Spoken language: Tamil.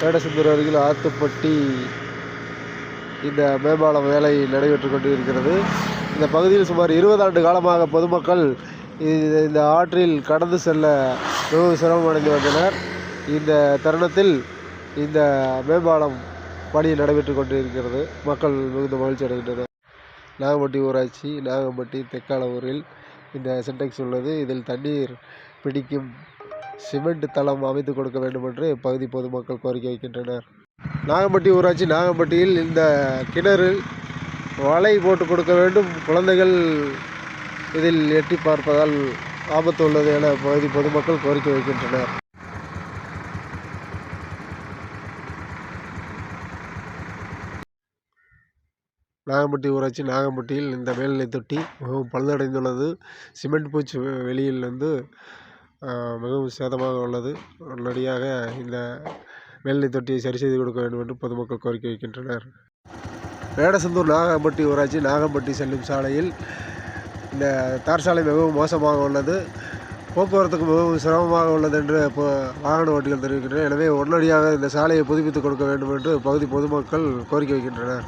வேடசந்தூர் அருகில் ஆத்துப்பட்டி இந்த மேம்பாலம் வேலை நடைபெற்று கொண்டு இருக்கிறது. இந்த பகுதியில் சுமார் 20 ஆண்டு காலமாக பொதுமக்கள் இந்த ஆற்றில் கடந்து செல்ல மிகவும் சிரமமடைந்து வந்தனர். இந்த தருணத்தில் இந்த மேம்பாலம் பணி நடைபெற்று கொண்டு இருக்கிறது. மக்கள் மிகுந்த மகிழ்ச்சி அடைகின்றனர். நாகம்பட்டி ஊராட்சி நாகம்பட்டி தெக்காலூரில் இந்த சின்டெக்ஸ் உள்ளது. இதில் தண்ணீர் பிடிக்கும் சிமெண்ட் தளம் அமைத்து கொடுக்க வேண்டும் என்று பகுதி பொதுமக்கள் கோரிக்கை வைக்கின்றனர். நாகம்பட்டி ஊராட்சி நாகம்பட்டியில் இந்த கிணறு வலை போட்டு கொடுக்க வேண்டும். குழந்தைகள் இதில் எட்டி பார்ப்பதால் ஆபத்து உள்ளது என பகுதி பொதுமக்கள் கோரிக்கை வைக்கின்றனர். நாகம்பட்டி ஊராட்சி நாகம்பட்டியில் இந்த மேல்நிலை தொட்டி மிகவும் பழுதடைந்துள்ளது. சிமெண்ட் பூச்சி வெளியிலிருந்து மிகவும் சேதமாக உள்ளது. உடனடியாக இந்த மேல்நிலை தொட்டியை சரி செய்து கொடுக்க வேண்டும் என்று பொதுமக்கள் கோரிக்கை வைக்கின்றனர். வேடசந்தூர் நாகம்பட்டி ஊராட்சி நாகம்பட்டி செல்லும் சாலையில் இந்த தார் சாலை மிகவும் மோசமாக உள்ளது. போக்குவரத்துக்கு மிகவும் சிரமமாக உள்ளது என்று வாகன ஓட்டிகள் தெரிவிக்கின்றனர். எனவே உடனடியாக இந்த சாலையை புதுப்பித்து கொடுக்க வேண்டும் என்று பகுதி பொதுமக்கள் கோரிக்கை வைக்கின்றனர்.